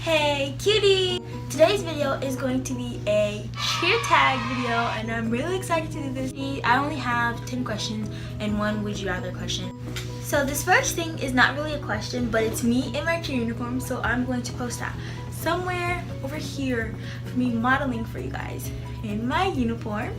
Hey cutie! Today's video is going to be a cheer tag video and I'm really excited to do this. I only have 10 questions and one would you rather question. So this first thing is not really a question, but it's me in my cheer uniform, so I'm going to post that somewhere over here for me modeling for you guys in my uniform.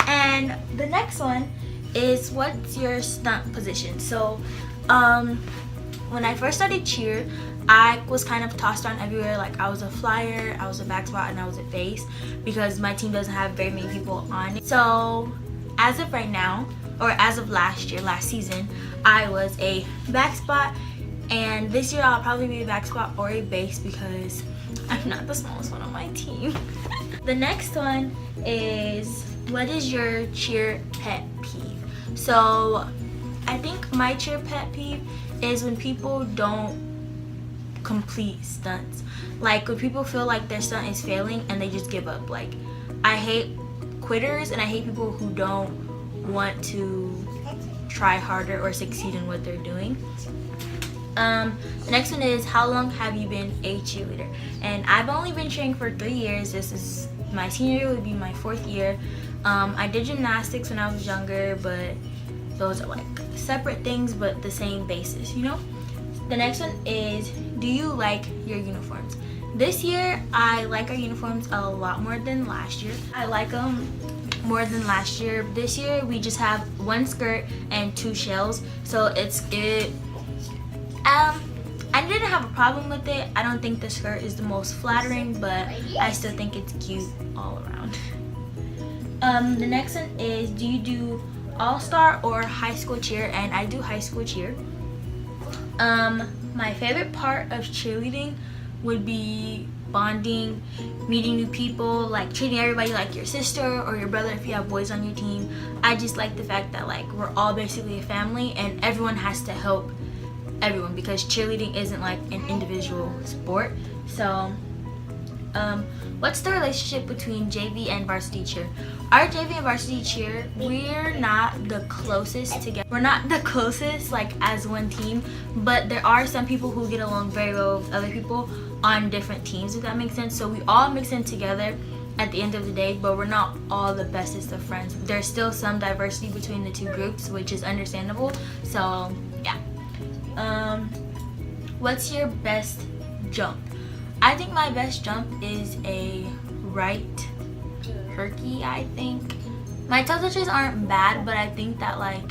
And the next one is what's your stunt position? So when I first started cheer, I was kind of tossed around everywhere. Like I was a flyer, I was a back spot, and I was a base because my team doesn't have very many people on it. So as of right now, or as of last season, I was a back spot, and this year I'll probably be a back spot or a base because I'm not the smallest one on my team. The next one is, what is your cheer pet peeve? So I think my cheer pet peeve is when people don't complete stunts. Like when people feel like their stunt is failing and they just give up. Like I hate quitters and I hate people who don't want to try harder or succeed in what they're doing. The next one is, how long have you been a cheerleader? And I've only been cheering for 3 years. This is my senior year, would be my 4th year. I did gymnastics when I was younger, but those are like separate things but the same basis, you know? The next one is, do you like your uniforms? This year, I like our uniforms a lot more than last year. I like them more than last year. This year, we just have 1 skirt and 2 shells, so it's good. I didn't have a problem with it. I don't think the skirt is the most flattering, but I still think it's cute all around. The next one is, do you do all-star or high school cheer? And I do high school cheer. My favorite part of cheerleading would be bonding, meeting new people, like treating everybody like your sister or your brother if you have boys on your team. I just like the fact that like we're all basically a family and everyone has to help everyone because cheerleading isn't like an individual sport. So what's the relationship between JV and varsity cheer? Our JV and varsity cheer, we're not the closest together. We're not the closest like as one team, but there are some people who get along very well with other people on different teams, if that makes sense. So we all mix in together at the end of the day, but we're not all the bestest of friends. There's still some diversity between the 2 groups, which is understandable. So yeah. What's your best jump? I think my best jump is a right herky, I think. My toe touches aren't bad, but I think that like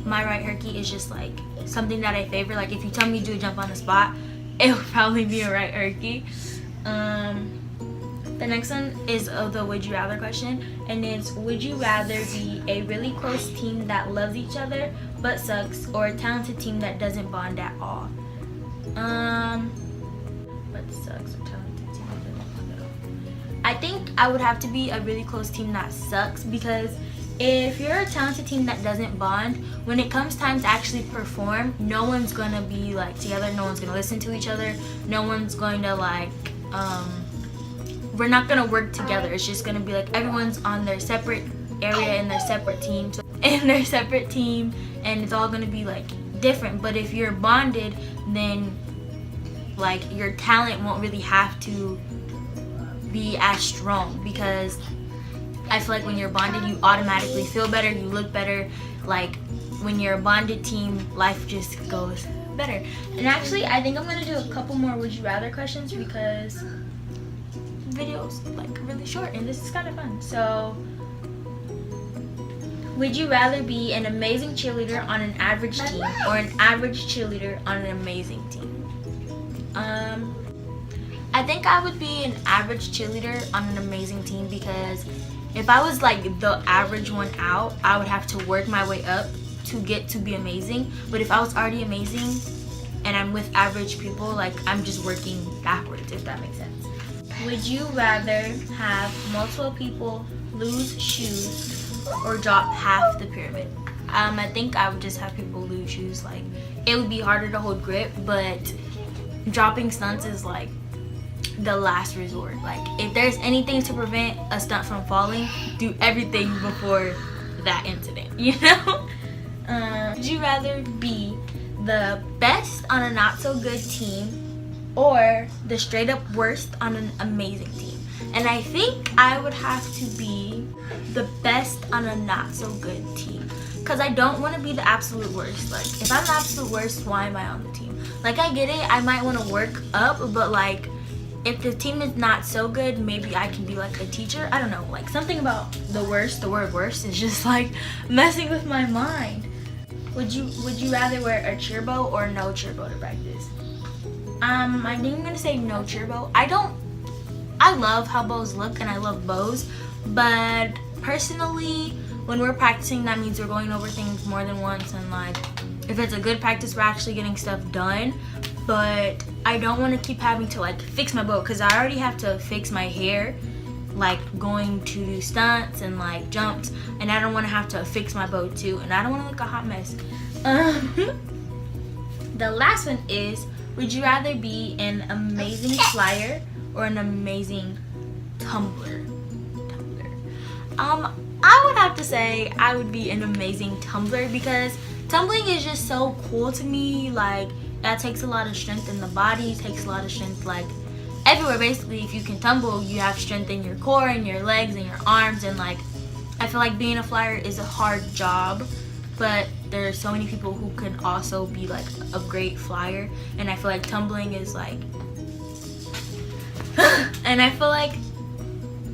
my right herky is just like something that I favor. Like if you tell me to do a jump on the spot, it will probably be a right herky. The next one is the would you rather question, and it's, would you rather be a really close team that loves each other but sucks, or a talented team that doesn't bond at all? But sucks or talented team that doesn't bond at all? I think I would have to be a really close team that sucks, because if you're a talented team that doesn't bond, when it comes time to actually perform, no one's gonna be like together, no one's gonna listen to each other, no one's going to like we're not gonna work together. It's just gonna be like everyone's on their separate area in their separate team, and it's all gonna be like different. But if you're bonded, then like your talent won't really have to be as strong, because I feel like when you're bonded, you automatically feel better, you look better. Like when you're a bonded team, life just goes better. And actually, I think I'm gonna do a couple more would you rather questions because videos like really short and this is kind of fun. So would you rather be an amazing cheerleader on an average team or an average cheerleader on an amazing team? I think I would be an average cheerleader on an amazing team, because if I was like the average one out, I would have to work my way up to get to be amazing. But if I was already amazing and I'm with average people, like I'm just working backwards, if that makes sense. Would you rather have multiple people lose shoes or drop half the pyramid? I think I would just have people lose shoes. Like it would be harder to hold grip, but dropping stunts is like the last resort. Like if there's anything to prevent a stunt from falling, do everything before that incident, you know? Would you rather be the best on a not so good team or the straight up worst on an amazing team. And I think I would have to be the best on a not so good team, because I don't want to be the absolute worst. Like, if I'm the absolute worst, why am I on the team? Like, I get it, I might want to work up, but like, if the team is not so good, maybe I can be like a teacher. I don't know, like something about the word worst is just like messing with my mind. Would you rather wear a cheer bow or no cheer bow to practice? I think I'm gonna say no cheer bow. I love how bows look and I love bows, but personally, when we're practicing, that means we're going over things more than once, and like, if it's a good practice, we're actually getting stuff done. But I don't want to keep having to like fix my bow, because I already have to fix my hair, like going to do stunts and like jumps, and I don't want to have to fix my bow too, and I don't want to look a hot mess. The last one is, would you rather be an amazing flyer or an amazing tumbler? I would have to say I would be an amazing tumbler, because tumbling is just so cool to me. Like, that takes a lot of strength in the body, takes a lot of strength like everywhere. Basically, if you can tumble, you have strength in your core and your legs and your arms, and like, I feel like being a flyer is a hard job, but there are so many people who can also be like a great flyer, and I feel like tumbling is like and I feel like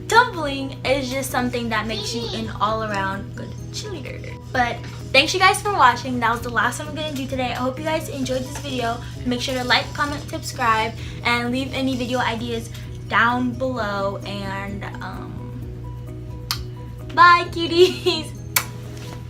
tumbling is just something that makes you an all-around good cheerleader. But thanks you guys for watching. That was the last one I'm gonna do today. I hope you guys enjoyed this video. Make sure to like, comment, subscribe, and leave any video ideas down below. And bye, cuties.